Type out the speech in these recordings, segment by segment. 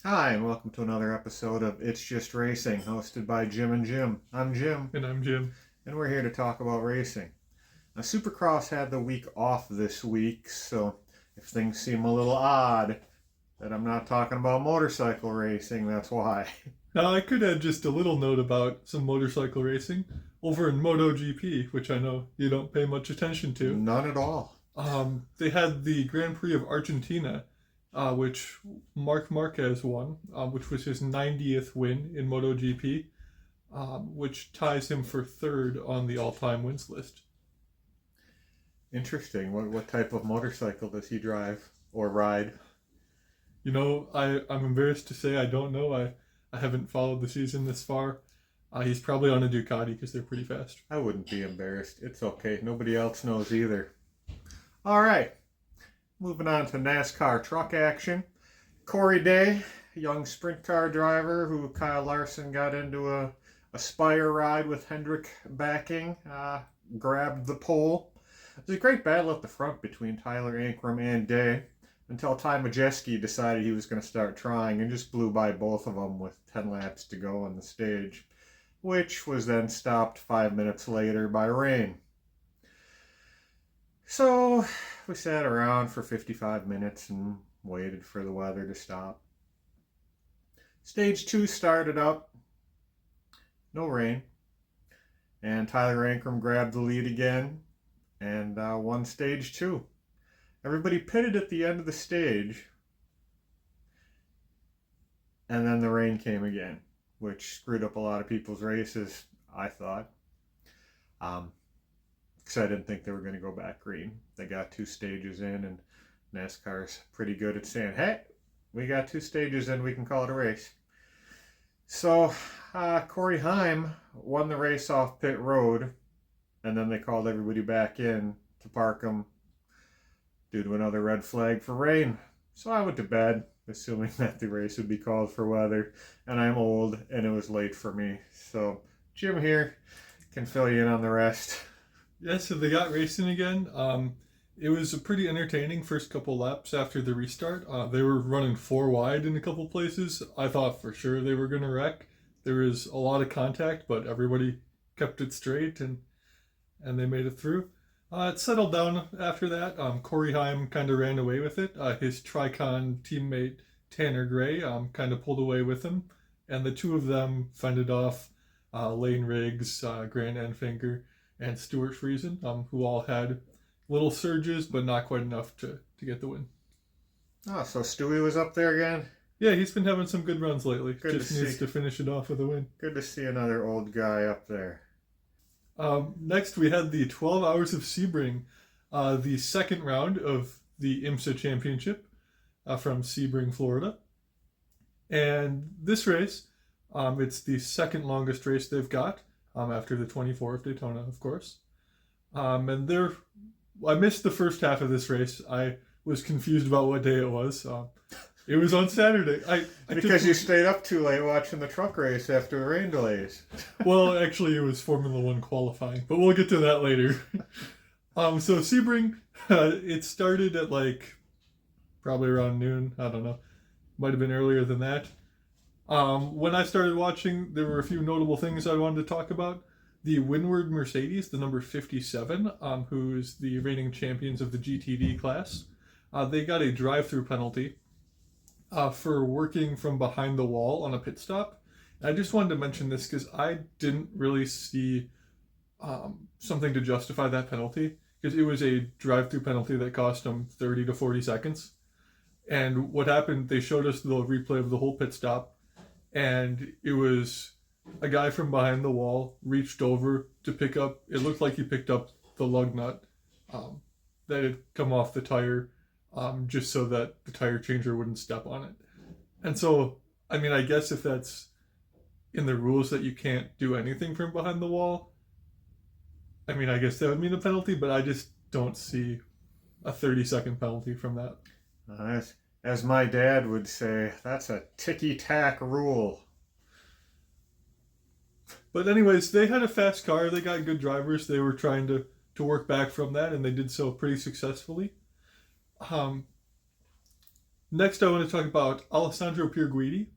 Hi, and welcome to another episode of It's Just Racing, hosted by Jim and Jim. I'm Jim, And I'm Jim. and we're here to talk about racing. Now, Supercross had the week off this week, so if things seem a little odd that I'm not talking about motorcycle racing, that's why. Now, I could add just a little note about some motorcycle racing over in MotoGP, which I know you don't pay much attention to. None at all. They had the Grand Prix of Argentina, which Marc Marquez won, which was his 90th win in MotoGP, which ties him for third on the all-time wins list. Interesting. What type of motorcycle does he drive or ride? You know, I'm embarrassed to say I don't know. I haven't followed the season this far. He's probably on a Ducati because they're pretty fast. I wouldn't be embarrassed. It's okay. Nobody else knows either. All right. Moving on to NASCAR truck action. Corey Day, a young sprint car driver who Kyle Larson got into a Spire ride with Hendrick backing, grabbed the pole. It was a great battle at the front between Tyler Ankrum and Day until Ty Majeski decided he was going to start trying and just blew by both of them with 10 laps to go on the stage, which was then stopped 5 minutes later by rain. So we sat around for 55 minutes and waited for the weather to stop. Stage 2 started up. No rain. And Tyler Ankrum grabbed the lead again and won stage 2. Everybody pitted at the end of the stage. And then the rain came again, which screwed up a lot of people's races, I thought. Because I didn't think they were going to go back green. They got 2 stages in, and NASCAR's pretty good at saying, hey, we got 2 stages in, we can call it a race. So Corey Heim won the race off pit road, and then they called everybody back in to park them due to another red flag for rain. So I went to bed, assuming that the race would be called for weather, and I'm old, and it was late for me. So Jim here can fill you in on the rest. Yeah, so they got racing again. It was a pretty entertaining first couple laps after the restart. They were running 4 wide in a couple places. I thought for sure they were going to wreck. There was a lot of contact, but everybody kept it straight and they made it through. It settled down after that. Corey Heim kind of ran away with it. His Tricon teammate Tanner Gray kind of pulled away with him, and the two of them fended off Lane Riggs, Grant Enfinger, and Stuart Friesen, who all had little surges, but not quite enough to get the win. Oh, so Stewie was up there again? Yeah, he's been having some good runs lately. Good Just needs to finish it off with a win. Good to see another old guy up there. Next, we had the 12 Hours of Sebring, the second round of the IMSA Championship from Sebring, Florida. And this race, it's the second longest race they've got, after the 24 of Daytona, of course. And I missed the first half of this race. I was confused about what day it was. It was on Saturday. Because you stayed up too late watching the truck race after the rain delays. Well, actually, it was Formula One qualifying, but we'll get to that later. So Sebring, it started at probably around noon. I don't know. Might have been earlier than that. When I started watching, there were a few notable things I wanted to talk about. The Windward Mercedes, the number 57, who is the reigning champions of the GTD class, they got a drive-through penalty for working from behind the wall on a pit stop. And I just wanted to mention this because I didn't really see something to justify that penalty, because it was a drive-through penalty that cost them 30 to 40 seconds. And what happened, they showed us the replay of the whole pit stop, and it was a guy from behind the wall reached over to pick up, it looked like he picked up the lug nut that had come off the tire, just so that the tire changer wouldn't step on it. And so, I mean, I guess if that's in the rules that you can't do anything from behind the wall, I mean, I guess that would mean a penalty, but I just don't see a 30-second penalty from that. As my dad would say, that's a ticky-tack rule. But anyways, they had a fast car. They got good drivers. They were trying to work back from that, and they did so pretty successfully. Next, I want to talk about Alessandro Pierguidi.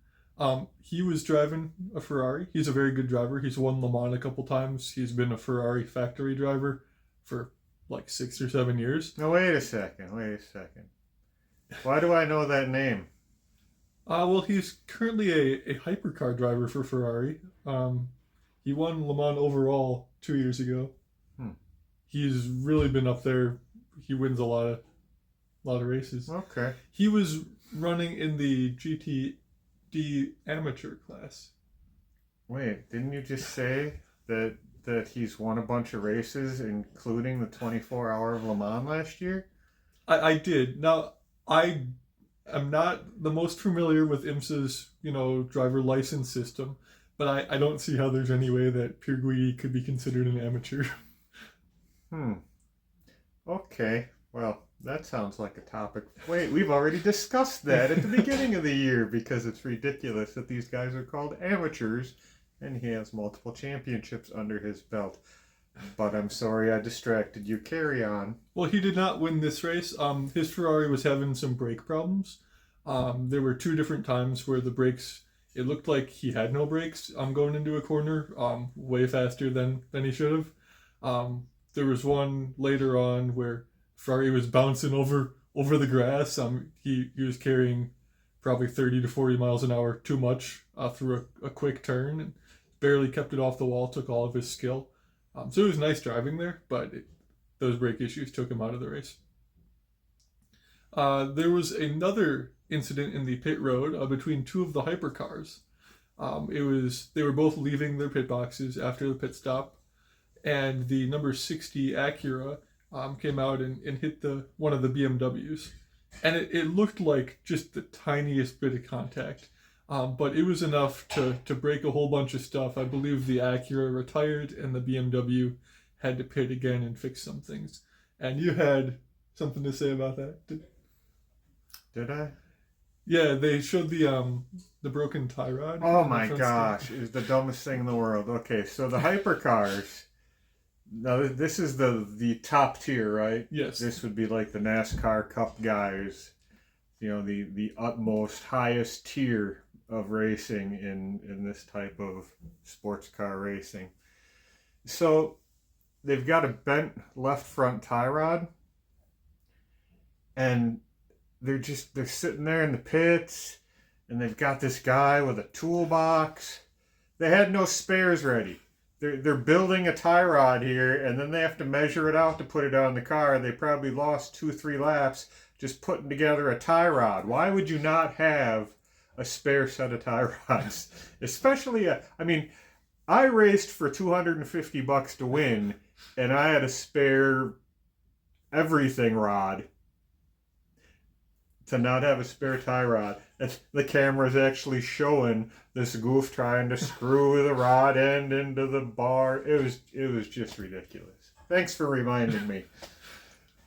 He was driving a Ferrari. He's a very good driver. He's won Le Mans a couple times. He's been a Ferrari factory driver for like 6 or 7 years. No, wait a second. Wait a second. Why do I know that name? Well, he's currently a hypercar driver for Ferrari. He won Le Mans overall 2 years ago. He's really been up there. He wins a lot of races. Okay. He was running in the GTD amateur class. Wait, didn't you just say that he's won a bunch of races, including the 24 Hour of Le Mans last year? I did. Now, I am not the most familiar with IMSA's, driver license system, but I don't see how there's any way that Pierguidi could be considered an amateur. Okay. Well, that sounds like a topic. Wait, we've already discussed that at the beginning of the year because it's ridiculous that these guys are called amateurs and he has multiple championships under his belt. But I'm sorry I distracted you. Carry on. Well, he did not win this race. His Ferrari was having some brake problems. There were 2 different times where the brakes, it looked like he had no brakes going into a corner way faster than he should have. There was one later on where Ferrari was bouncing over the grass. He was carrying probably 30 to 40 miles an hour too much through a quick turn and barely kept it off the wall, took all of his skill. So it was nice driving there, but those brake issues took him out of the race. There was another incident in the pit road between 2 of the hypercars. They were both leaving their pit boxes after the pit stop, and the number 60 Acura came out and hit one of the BMWs. And it looked like just the tiniest bit of contact. But it was enough to break a whole bunch of stuff. I believe the Acura retired and the BMW had to pit again and fix some things. And you had something to say about that? Did I? Yeah, they showed the broken tie rod. Oh my gosh, it was the dumbest thing in the world. Okay, so the hypercars. Now this is the top tier, right? Yes. This would be like the NASCAR Cup guys, the utmost highest tier of racing in this type of sports car racing. So they've got a bent left front tie rod, and they're sitting there in the pits, and they've got this guy with a toolbox. They had no spares ready. They're building a tie rod here, and then they have to measure it out to put it on the car. They probably lost 2-3 laps just putting together a tie rod. Why would you not have a spare set of tie rods? Especially, I raced for $250 to win, and I had a spare everything rod. To not have a spare tie rod. The camera's actually showing this goof trying to screw the rod end into the bar. It was just ridiculous. Thanks for reminding me.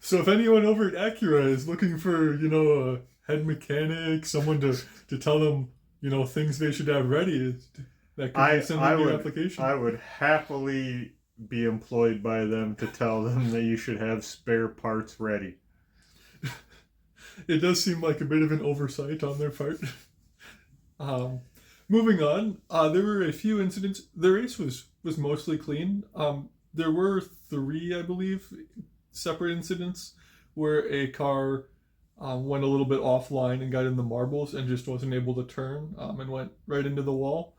So if anyone over at Acura is looking for, a head mechanic, someone to tell them, things they should have ready, that could be sending your application. I would happily be employed by them to tell them that you should have spare parts ready. It does seem like a bit of an oversight on their part. Moving on, there were a few incidents. The race was mostly clean. There were 3, I believe, separate incidents where a car went a little bit offline and got in the marbles and just wasn't able to turn and went right into the wall.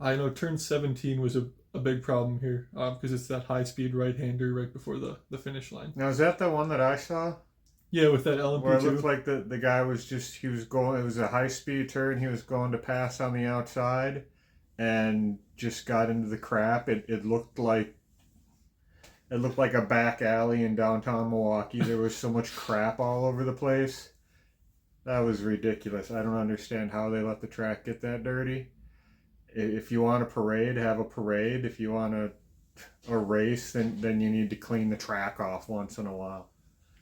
I know turn 17 was a big problem here because it's that high-speed right-hander right before the finish line. Now, is that the one that I saw? Yeah, with that LMP2. Where it looked like the guy was going, it was a high-speed turn, he was going to pass on the outside and just got into the crap. It looked like a back alley in downtown Milwaukee. There was so much crap all over the place. That was ridiculous. I don't understand how they let the track get that dirty. If you want a parade, have a parade. If you want a race, then you need to clean the track off once in a while.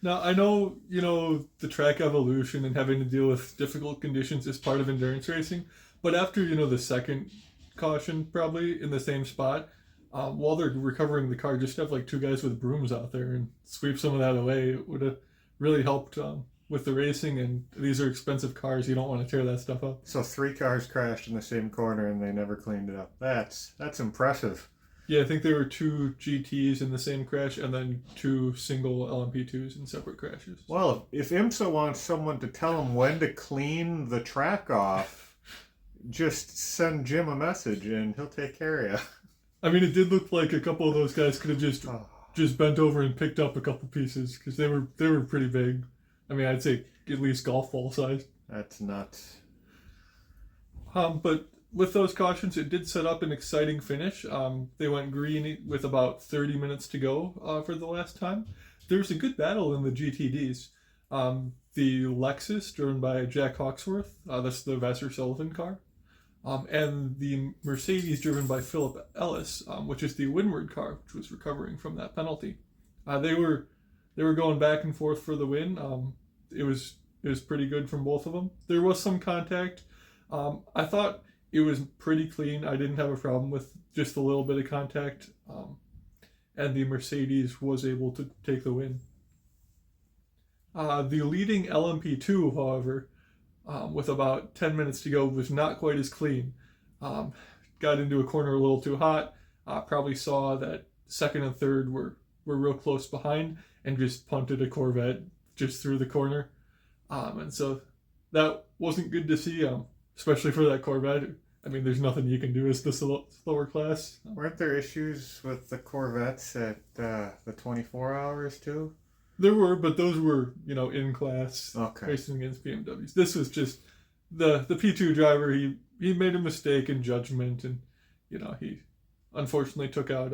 Now, I know, the track evolution and having to deal with difficult conditions is part of endurance racing, but after, the second caution, probably, in the same spot, while they're recovering the car, just have, 2 guys with brooms out there and sweep some of that away. It would have really helped with the racing, and these are expensive cars. You don't want to tear that stuff up. So 3 cars crashed in the same corner and they never cleaned it up. That's impressive. Yeah, I think there were 2 GTs in the same crash, and then 2 single LMP2s in separate crashes. Well, if IMSA wants someone to tell them when to clean the track off, just send Jim a message and he'll take care of you. I mean, it did look like a couple of those guys could have just bent over and picked up a couple pieces, because they were pretty big. I mean, I'd say at least golf ball size. That's nuts. But with those cautions, it did set up an exciting finish. They went green with about 30 minutes to go for the last time. There was a good battle in the GTDs. The Lexus, driven by Jack Hawksworth, that's the Vassar Sullivan car, and the Mercedes, driven by Philip Ellis, which is the Windward car, which was recovering from that penalty. They were going back and forth for the win. It was pretty good from both of them. There was some contact. I thought it was pretty clean. I didn't have a problem with just a little bit of contact. And the Mercedes was able to take the win. The leading LMP2, however, with about 10 minutes to go, was not quite as clean. Got into a corner a little too hot. Probably saw that second and third were real close behind and just punted a Corvette just through the corner. And so that wasn't good to see, especially for that Corvette. I mean, there's nothing you can do as the slower class. Weren't there issues with the Corvettes at the 24 hours too? There were, but those were, in class racing against BMWs. This was just the P2 driver. He made a mistake in judgment, and he unfortunately took out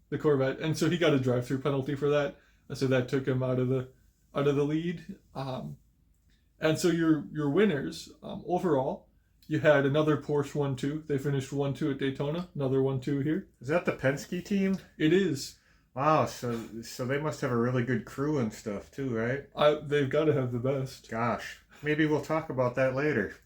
the Corvette, and so he got a drive-through penalty for that. So that took him out of the lead. And so your winners overall. You had another Porsche 1-2. They finished 1-2 at Daytona. Another 1-2 here. Is that the Penske team? It is. Wow, so they must have a really good crew and stuff too, right? They've got to have the best. Gosh, maybe we'll talk about that later.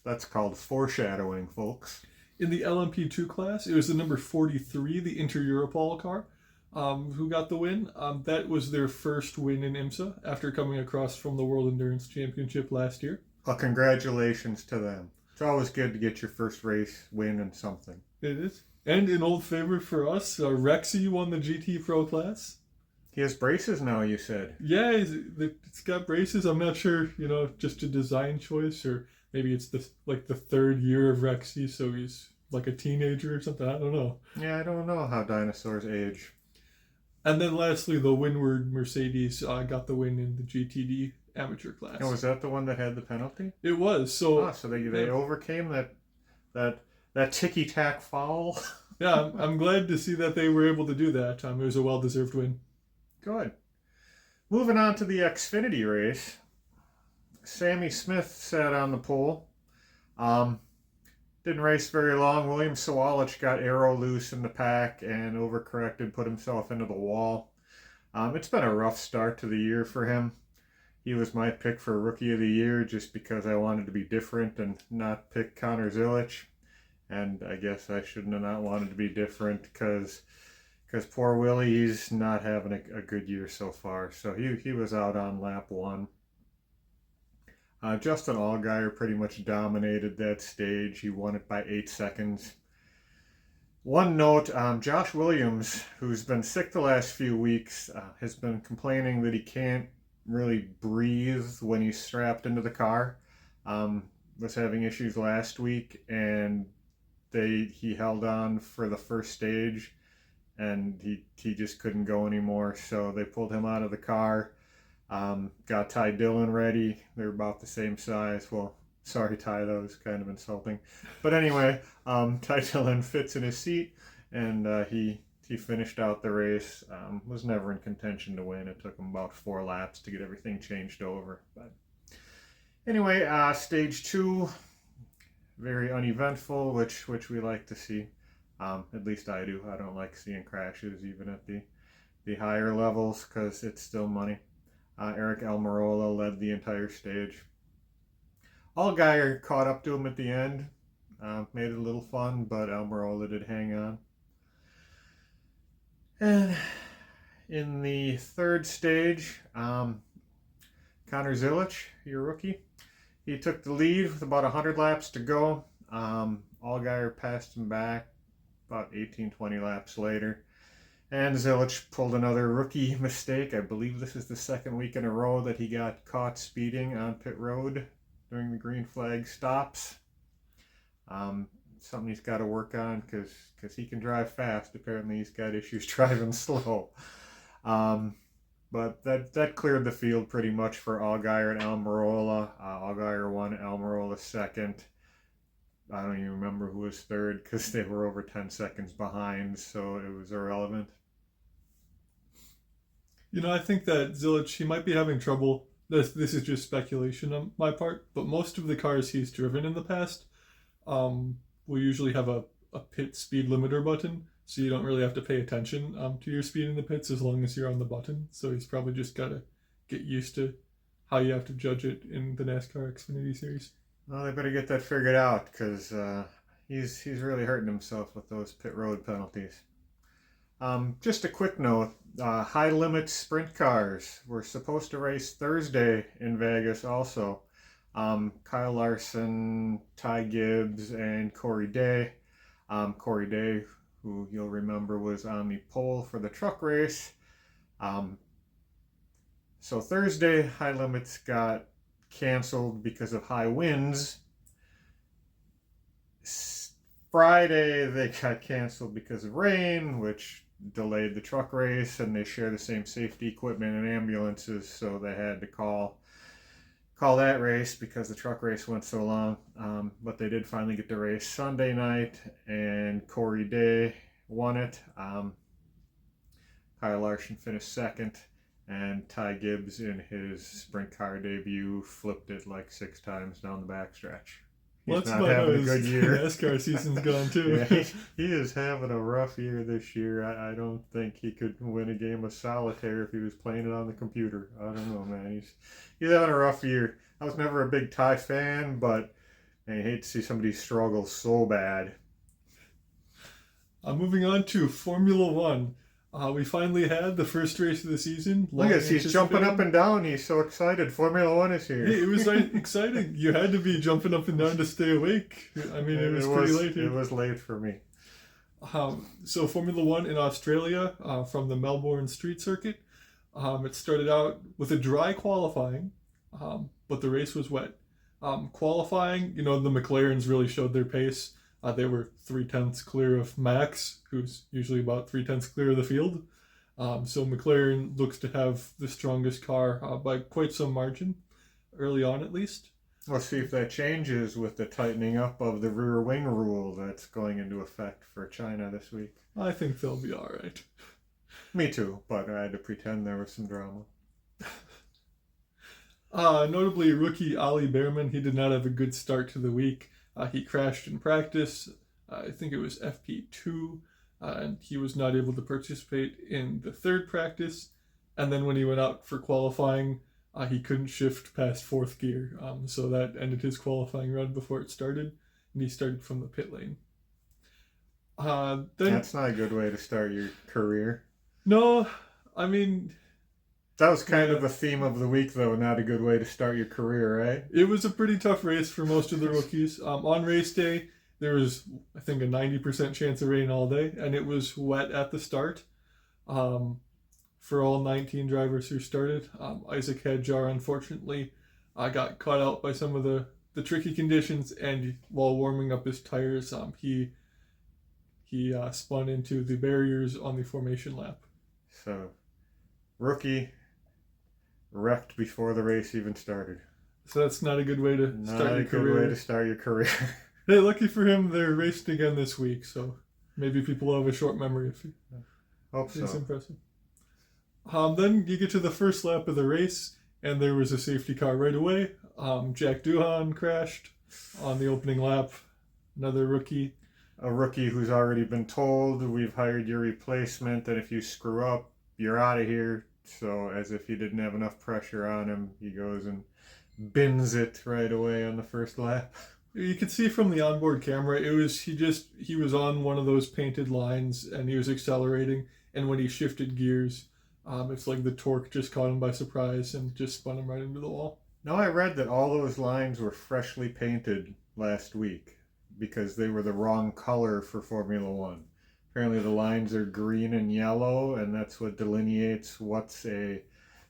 That's called foreshadowing, folks. In the LMP2 class, it was the number 43, the Inter-Europol car, who got the win. That was their first win in IMSA after coming across from the World Endurance Championship last year. Well, congratulations to them. It's always good to get your first race win in something. It is. And an old favorite for us, Rexy won the GT Pro class. He has braces now, you said. Yeah, it's got braces. I'm not sure, just a design choice, or maybe it's the third year of Rexy, so he's like a teenager or something. I don't know. Yeah, I don't know how dinosaurs age. And then lastly, the Windward Mercedes got the win in the GTD amateur class. Oh, was that the one that had the penalty? It was. So they overcame that ticky-tack foul. Yeah, I'm glad to see that they were able to do that. It was a well-deserved win. Good. Moving on to the Xfinity race. Sammy Smith sat on the pole. Didn't race very long. William Sawalich got arrow loose in the pack and overcorrected, put himself into the wall. It's been a rough start to the year for him. He was my pick for Rookie of the Year just because I wanted to be different and not pick Connor Zilic. And I guess I shouldn't have not wanted to be different because poor Willie, he's not having a good year so far. So he was out on lap 1. Justin Allgaier pretty much dominated that stage. He won it by 8 seconds. One note, Josh Williams, who's been sick the last few weeks, has been complaining that he can't really breathe when he's strapped into the car. Was having issues last week, and he held on for the first stage, and he just couldn't go anymore, so they pulled him out of the car. Got Ty Dillon ready. They're about the same size. Well, sorry, Ty, that was kind of insulting. But anyway, Ty Dillon fits in his seat, and he finished out the race. Was never in contention to win. It took him about 4 laps to get everything changed over. But anyway, stage 2, very uneventful, which we like to see. At least I do. I don't like seeing crashes even at the higher levels because it's still money. Eric Almirola led the entire stage. Allgaier caught up to him at the end. Made it a little fun, but Almirola did hang on. And in the third stage, Connor Zilich, your rookie. He took the lead with about 100 laps to go. Allgaier passed him back about 18, 20 laps later. And Zilich pulled another rookie mistake. I believe this is the second week in a row that he got caught speeding on pit road during the green flag stops. Something he's got to work on because he can drive fast. Apparently he's got issues driving slow. But that cleared the field pretty much for Allgaier and Almirola. Allgaier won, Almirola second. I don't even remember who was third because they were over 10 seconds behind, so it was irrelevant. I think that Zilich, he might be having trouble. This is just speculation on my part, but most of the cars he's driven in the past will usually have a pit speed limiter button, so you don't really have to pay attention to your speed in the pits as long as you're on the button. So he's probably just got to get used to how you have to judge it in the NASCAR Xfinity Series. Well, they better get that figured out because he's really hurting himself with those pit road penalties. Just a quick note, high limit sprint cars were supposed to race Thursday in Vegas also. Kyle Larson, Ty Gibbs, and Corey Day. Corey Day, who you'll remember was on the pole for the truck race. So Thursday, high limits got canceled because of high winds. Friday, they got canceled because of rain, which delayed the truck race, and they share the same safety equipment and ambulances, so they had to call that race because the truck race went so long. But they did finally get the race Sunday night, and Corey Day won it. Kyle Larson finished second, and Ty Gibbs in his sprint car debut flipped it like 6 times down the backstretch. He's not having a good year. NASCAR season's gone too. Yeah, he is having a rough year this year. I don't think he could win a game of solitaire if he was playing it on the computer. I don't know, man. He's having a rough year. I was never a big Ty fan, but I hate to see somebody struggle so bad. Moving on to Formula One. We finally had the first race of the season. Look at this, he's jumping up and down. He's so excited. Formula One is here. Hey, it was exciting. You had to be jumping up and down to stay awake. I mean, it was pretty late here. It was late for me. So Formula One in Australia from the Melbourne street circuit. It started out with a dry qualifying, but the race was wet. Qualifying, the McLarens really showed their pace. They were 0.3 clear of Max, who's usually about 0.3 clear of the field. So McLaren looks to have the strongest car by quite some margin, early on at least. Let's see if that changes with the tightening up of the rear wing rule that's going into effect for China this week. I think they'll be all right. Me too, but I had to pretend there was some drama. Notably, rookie Ollie Behrman, he did not have a good start to the week. He crashed in practice. I think it was FP2, and he was not able to participate in the third practice. And then when he went out for qualifying, he couldn't shift past 4th gear. So that ended his qualifying run before it started, and he started from the pit lane. That's not a good way to start your career. No, I mean... That was kind of the theme of the week, though. Not a good way to start your career, right? It was a pretty tough race for most of the rookies. On race day, there was, I think, a 90% chance of rain all day, and it was wet at the start. For all 19 drivers who started, Isaac Hadjar, unfortunately, got caught out by some of the tricky conditions, and while warming up his tires, he spun into the barriers on the formation lap. So, rookie wrecked before the race even started. So that's not a good way to start your career. Not a good way to start your career. Hey, lucky for him, they're racing again this week, so maybe people will have a short memory if Hope so. It's impressive. Then you get to the first lap of the race, and there was a safety car right away. Jack Doohan crashed on the opening lap. Another rookie. A rookie who's already been told, we've hired your replacement, and if you screw up, you're out of here. So as if he didn't have enough pressure on him, he goes and bins it right away on the first lap. You could see from the onboard camera, he was on one of those painted lines, and he was accelerating, and when he shifted gears, It's like the torque just caught him by surprise and just spun him right into the wall. Now, I read that all those lines were freshly painted last week because they were the wrong color for Formula One. Apparently the lines are green and yellow, and that's what delineates what's a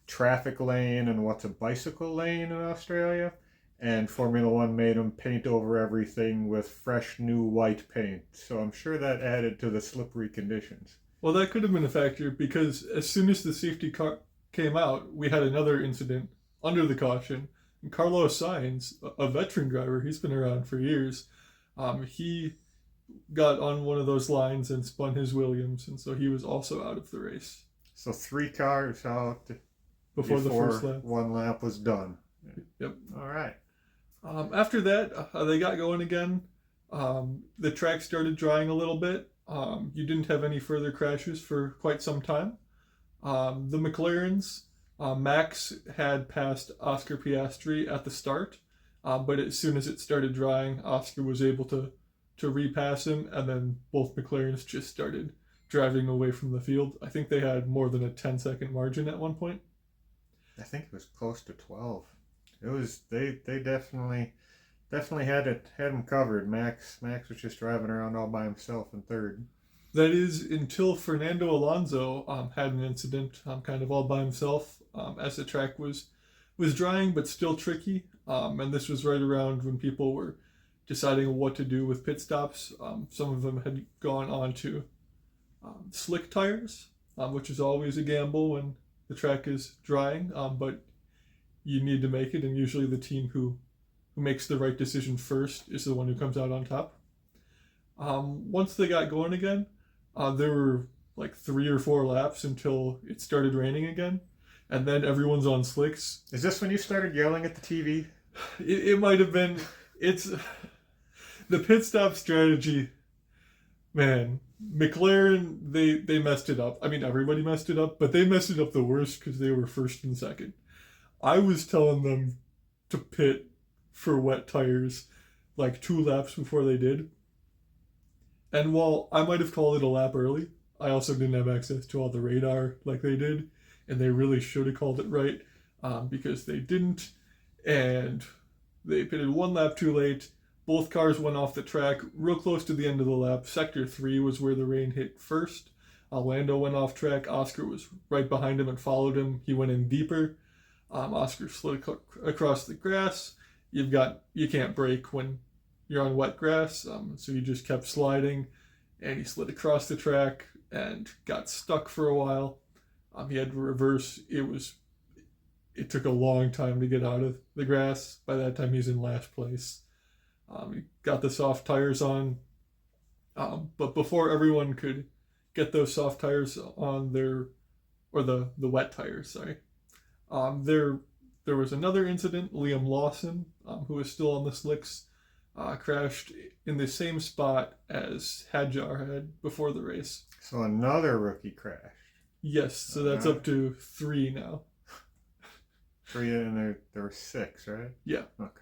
traffic lane and what's a bicycle lane in Australia. And Formula One made them paint over everything with fresh new white paint. So I'm sure that added to the slippery conditions. Well, that could have been a factor because as soon as the safety car came out, we had another incident under the caution. And Carlos Sainz, a veteran driver, he's been around for years, he got on one of those lines and spun his Williams, and so he was also out of the race. So 3 cars out before the first lap. One lap was done. Yep. All right. After that, they got going again. The track started drying a little bit. You didn't have any further crashes for quite some time. The McLarens, Max had passed Oscar Piastri at the start, but as soon as it started drying, Oscar was able to repass him, and then both McLarens just started driving away from the field. I think they had more than a 10-second margin at one point. I think it was close to 12. It was they definitely had him covered. Max was just driving around all by himself in third. That is until Fernando Alonso had an incident, kind of all by himself, as the track was drying but still tricky. And this was right around when people were deciding what to do with pit stops. Some of them had gone on to slick tires, which is always a gamble when the track is drying, but you need to make it, and usually the team who makes the right decision first is the one who comes out on top. Once they got going again, there were like 3 or 4 laps until it started raining again, and then everyone's on slicks. Is this when you started yelling at the TV? It might have been. It's the pit stop strategy. Man, McLaren, they messed it up. I mean, everybody messed it up, but they messed it up the worst because they were first and second. I was telling them to pit for wet tires like 2 laps before they did. And while I might have called it a lap early, I also didn't have access to all the radar like they did, and they really should have called it right, because they didn't, and they pitted 1 lap too late. Both cars went off the track real close to the end of the lap. Sector 3 was where the rain hit first. Lando went off track. Oscar was right behind him and followed him. He went in deeper. Oscar slid across the grass. You can't brake when you're on wet grass, so he just kept sliding, and he slid across the track and got stuck for a while. He had to reverse. It took a long time to get out of the grass. By that time, he's in last place. He got the soft tires on, but before everyone could get those soft tires on the wet tires, sorry, there was another incident. Liam Lawson, who was still on the slicks, crashed in the same spot as Hadjar had before the race. So another rookie crashed. Yes, so that's up to 3 now. 3, and there were 6, right? Yeah. Okay.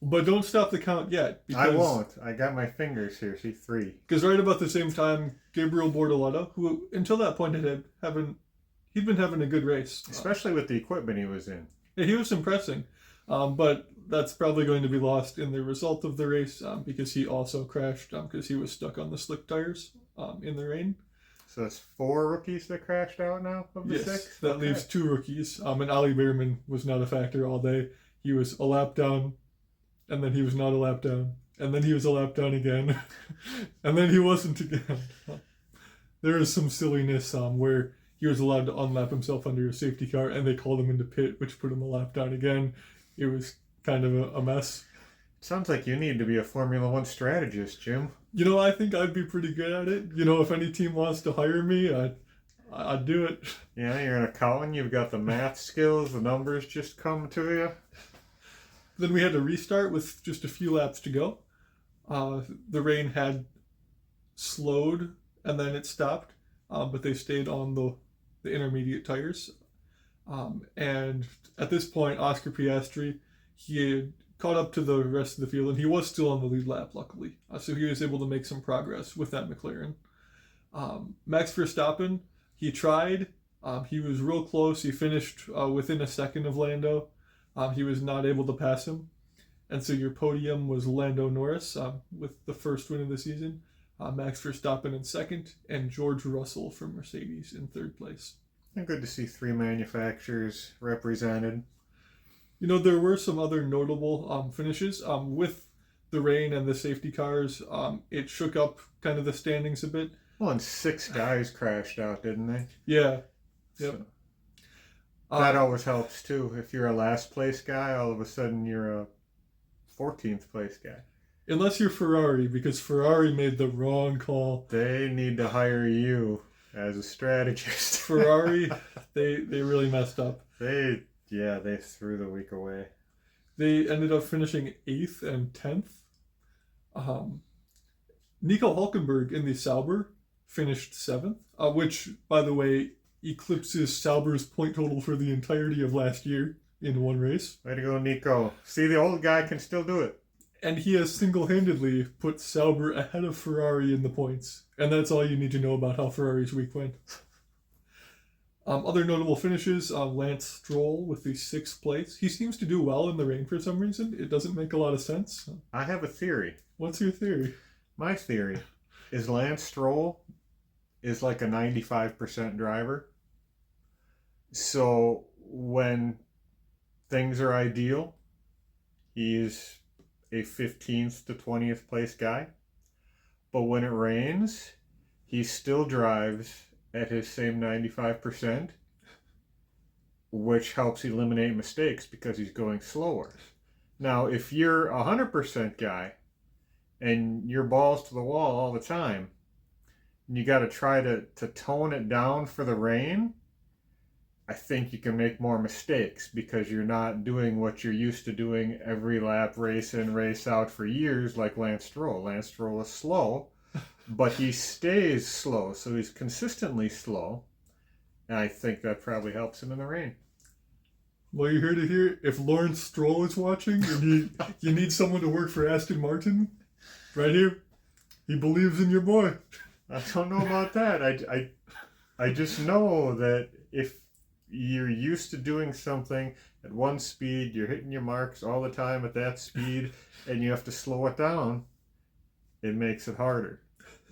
But don't stop the count yet. I won't. I got my fingers here. See, 3. Because right about the same time, Gabriel Bortoleto, who until that point he'd been having a good race. Especially with the equipment he was in. Yeah, he was impressing. But that's probably going to be lost in the result of the race, because he also crashed because he was stuck on the slick tires in the rain. So it's 4 rookies that crashed out now of the 6? Yes, that leaves 2 rookies. And Ali Behrman was not a factor all day. He was a lap down, and then he was not a lap down, and then he was a lap down again, and then he wasn't again. There is some silliness where he was allowed to unlap himself under a safety car, and they called him into pit, which put him a lap down again. It was kind of a mess. Sounds like you need to be a Formula One strategist, Jim. I think I'd be pretty good at it. If any team wants to hire me, I'd do it. Yeah, you're an accountant. You've got the math skills. The numbers just come to you. Then we had to restart with just a few laps to go. The rain had slowed, and then it stopped, but they stayed on the intermediate tires. And at this point, Oscar Piastri, he had caught up to the rest of the field, and he was still on the lead lap, luckily. So he was able to make some progress with that McLaren. Max Verstappen, he tried He was real close. He finished within a second of Lando. He was not able to pass him. And so your podium was Lando Norris with the first win of the season, Max Verstappen in second, and George Russell from Mercedes in third place. And good to see 3 manufacturers represented. You know, there were some other notable finishes. With the rain and the safety cars, it shook up kind of the standings a bit. Well, and 6 guys crashed out, didn't they? Yeah. Yep. So, that always helps too. If you're a last place guy, all of a sudden you're a 14th place guy. Unless you're Ferrari, because Ferrari made the wrong call. They need to hire you as a strategist. Ferrari, they really messed up. They threw the week away. They ended up finishing 8th and 10th. Nico Hulkenberg in the Sauber finished 7th, which, by the way, eclipses Sauber's point total for the entirety of last year in one race. Way to go, Nico. See, the old guy can still do it. And he has single-handedly put Sauber ahead of Ferrari in the points. And that's all you need to know about how Ferrari's week went. Other notable finishes, Lance Stroll with the 6th place. He seems to do well in the rain for some reason. It doesn't make a lot of sense. I have a theory. What's your theory? My theory is Lance Stroll is like a 95% driver. So when things are ideal, he's a 15th to 20th place guy. But when it rains, he still drives at his same 95%, which helps eliminate mistakes because he's going slower. Now, if you're a 100% guy and you're balls to the wall all the time, and you got to try to tone it down for the rain, I think you can make more mistakes because you're not doing what you're used to doing every lap, race in, race out for years like Lance Stroll. Lance Stroll is slow, but he stays slow, so he's consistently slow. And I think that probably helps him in the rain. Well, you heard it here. If Lawrence Stroll is watching and you need someone to work for Aston Martin, right here, he believes in your boy. I don't know about that. I just know that if you're used to doing something at one speed, you're hitting your marks all the time at that speed, and you have to slow it down, it makes it harder.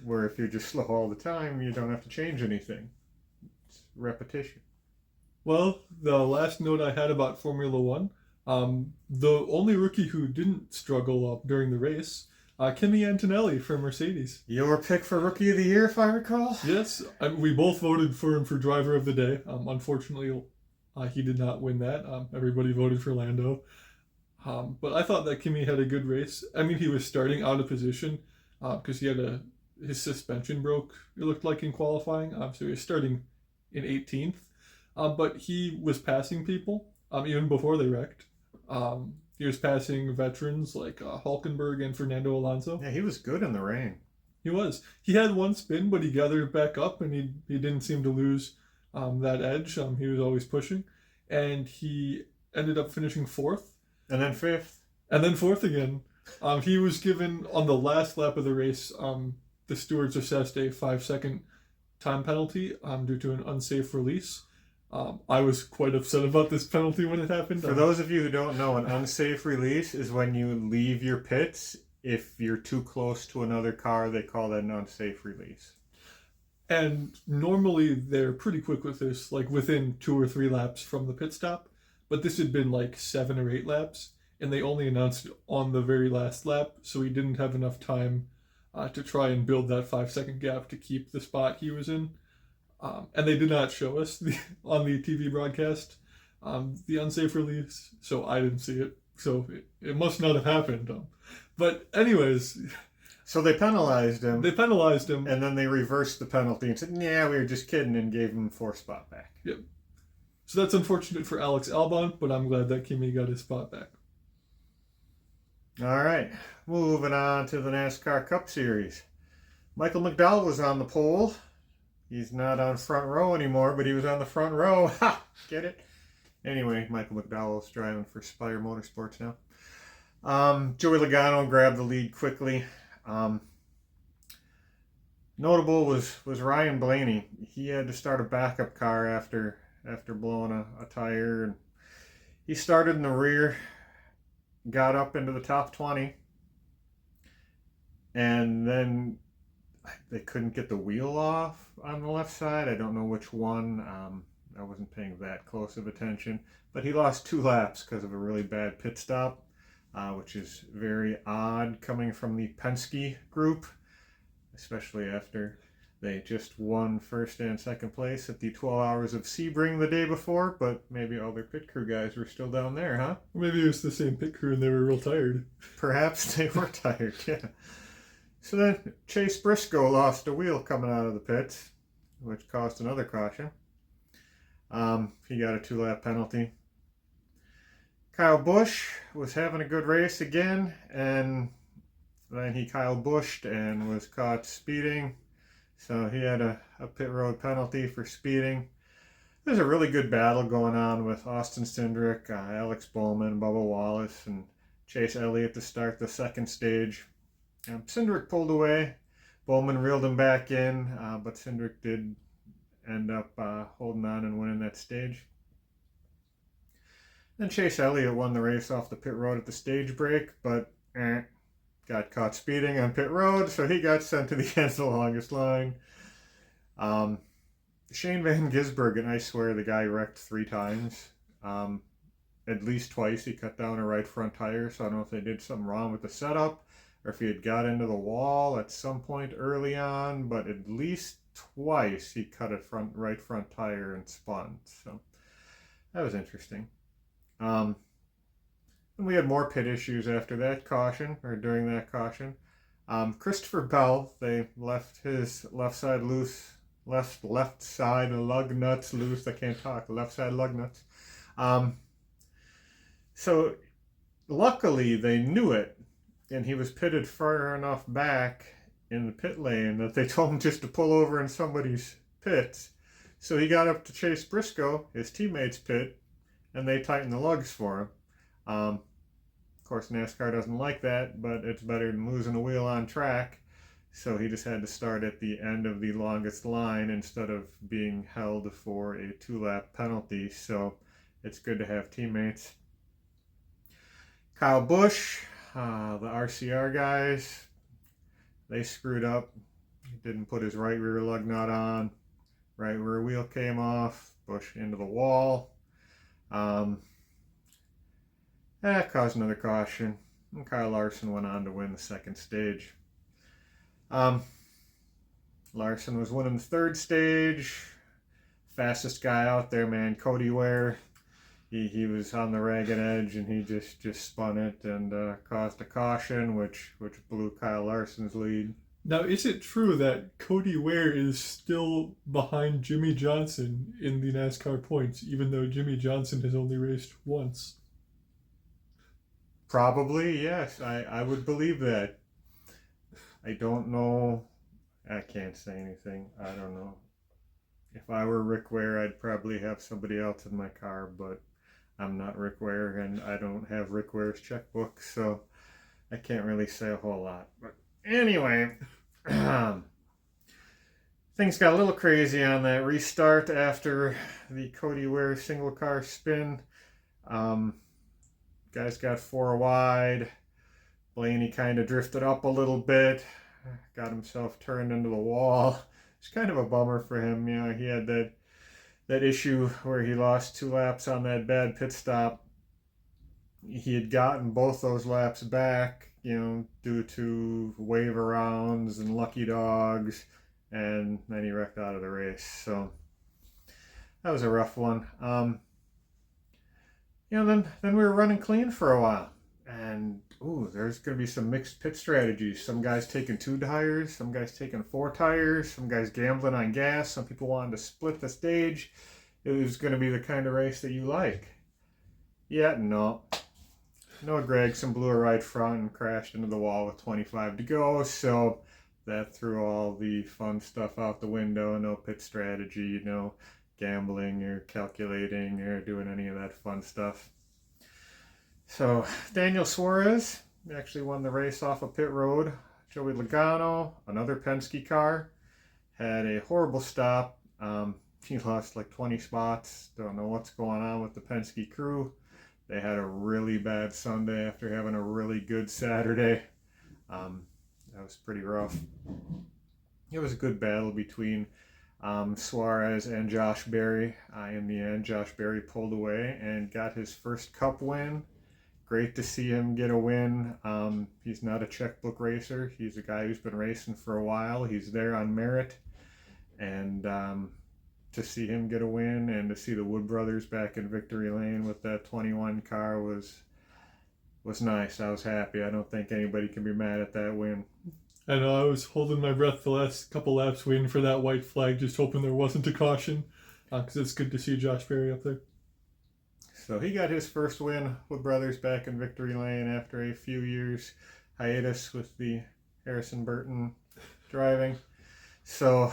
Where if you're just slow all the time, you don't have to change anything. It's repetition. Well, the last note I had about Formula One, the only rookie who didn't struggle up during the race, Kimi Antonelli from Mercedes. Your pick for Rookie of the Year, if I recall? Yes, we both voted for him for Driver of the Day. Unfortunately, he did not win that. Everybody voted for Lando. But I thought that Kimi had a good race. I mean, he was starting out of position because he had his suspension broke, it looked like, in qualifying. So he was starting in 18th. But he was passing people even before they wrecked. He was passing veterans like Hulkenberg and Fernando Alonso. Yeah, he was good in the rain. He was. He had one spin, but he gathered back up, and he didn't seem to lose that edge. He was always pushing. And he ended up finishing 4th. And then 5th. And then 4th again. He was given, on the last lap of the race, the stewards assessed a 5-second time penalty due to an unsafe release. I was quite upset about this penalty when it happened. For those of you who don't know, an unsafe release is when you leave your pits. If you're too close to another car, they call that an unsafe release. And normally they're pretty quick with this, like within 2 or 3 laps from the pit stop. But this had been like 7 or 8 laps, and they only announced it on the very last lap, so he didn't have enough time to try and build that 5-second gap to keep the spot he was in. And they did not show us on the TV broadcast the unsafe release, so I didn't see it. So it must not have happened. But anyways... So they penalized him. And then they reversed the penalty and said, yeah, we were just kidding, and gave him 4th spot back. Yep. So that's unfortunate for Alex Albon, but I'm glad that Kimi got his spot back. All right. Moving on to the NASCAR Cup Series. Michael McDowell was on the pole. He's not on front row anymore, but he was on the front row. Ha! Get it? Anyway, Michael McDowell's driving for Spire Motorsports now. Joey Logano grabbed the lead quickly. Notable was Ryan Blaney. He had to start a backup car after blowing a tire, and he started in the rear, got up into the top 20, and then they couldn't get the wheel off on the left side. I don't know which one. I wasn't paying that close of attention, but he lost 2 laps because of a really bad pit stop, which is very odd coming from the Penske group, especially after they just won first and second place at the 12 Hours of Sebring the day before, but maybe all their pit crew guys were still down there, huh? Maybe it was the same pit crew and they were real tired. Perhaps they were tired, yeah. So then Chase Briscoe lost a wheel coming out of the pits, which caused another caution. He got a 2-lap penalty. Kyle Busch was having a good race again, and then he Kyle Bushed and was caught speeding. So he had a pit road penalty for speeding. There's a really good battle going on with Austin Cindric, Alex Bowman, Bubba Wallace, and Chase Elliott to start the second stage. Cindric pulled away. Bowman reeled him back in, but Cindric did end up holding on and winning that stage. Then Chase Elliott won the race off the pit road at the stage break, but got caught speeding on pit road, so he got sent to the end of the longest line. Shane Van Gisbergen, I swear the guy wrecked 3 times. At least twice he cut down a right front tire, so I don't know if they did something wrong with the setup or if he had got into the wall at some point early on, but at least twice he cut a right front tire and spun. So that was interesting. And we had more pit issues after that caution, or during that caution. Christopher Bell, they left his left side lug nuts loose. I can't talk. Left side lug nuts. So luckily they knew it, and he was pitted far enough back in the pit lane that they told him just to pull over in somebody's pits. So he got up to Chase Briscoe, his teammate's pit, and they tightened the lugs for him. Of course, NASCAR doesn't like that, but it's better than losing a wheel on track. So he just had to start at the end of the longest line instead of being held for a 2-lap penalty. So it's good to have teammates. Kyle Busch, the RCR guys, they screwed up. He didn't put his right rear lug nut on. Right rear wheel came off. Busch into the wall. That caused another caution, and Kyle Larson went on to win the second stage. Larson was winning the third stage. Fastest guy out there, man, Cody Ware. He was on the ragged edge, and he just spun it and caused a caution, which blew Kyle Larson's lead. Now, is it true that Cody Ware is still behind Jimmy Johnson in the NASCAR points, even though Jimmy Johnson has only raced once? Probably, yes. I would believe that. I don't know. I can't say anything. I don't know. If I were Rick Ware, I'd probably have somebody else in my car, but I'm not Rick Ware, and I don't have Rick Ware's checkbook, so I can't really say a whole lot. But anyway, things got a little crazy on that restart after the Cody Ware single car spin. Guys got 4 wide. Blaney kind of drifted up a little bit, got himself turned into the wall. It's kind of a bummer for him. You know, he had that issue where he lost 2 laps on that bad pit stop. He had gotten both those laps back, you know, due to wave arounds and lucky dogs, and then he wrecked out of the race. So that was a rough one. You know, then we were running clean for a while, and there's going to be some mixed pit strategies. Some guys taking 2 tires, some guys taking 4 tires, some guys gambling on gas, some people wanted to split the stage. It was going to be the kind of race that you like. Yeah, no. Noah Gragson blew a right front and crashed into the wall with 25 to go, so that threw all the fun stuff out the window. No pit strategy, no gambling or calculating or doing any of that fun stuff. So Daniel Suarez actually won the race off of pit road. Joey Logano, another Penske car, had a horrible stop. He lost like 20 spots. Don't know what's going on with the Penske crew. They had a really bad Sunday after having a really good Saturday. That was pretty rough. It was a good battle between Suarez and Josh Berry. In the end, Josh Berry pulled away and got his first Cup win. Great to see him get a win. He's not a checkbook racer. He's a guy who's been racing for a while. He's there on merit. And to see him get a win and to see the Wood brothers back in victory lane with that 21 car was nice. I was happy. I don't think anybody can be mad at that win. I know, I was holding my breath the last couple laps waiting for that white flag, just hoping there wasn't a caution, because it's good to see Josh Berry up there. So he got his first win with brothers back in victory lane after a few years hiatus with the Harrison Burton driving. So,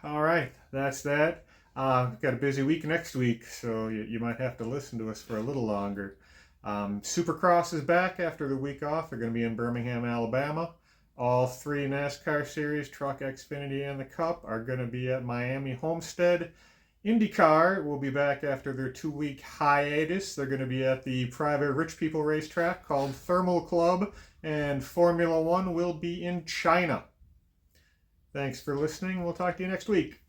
all right, that's that. Got a busy week next week, so you might have to listen to us for a little longer. Supercross is back after the week off. They're going to be in Birmingham, Alabama. All 3 NASCAR series, Truck, Xfinity, and the Cup, are going to be at Miami Homestead. IndyCar will be back after their 2-week hiatus. They're going to be at the private rich people racetrack called Thermal Club, and Formula One will be in China. Thanks for listening. We'll talk to you next week.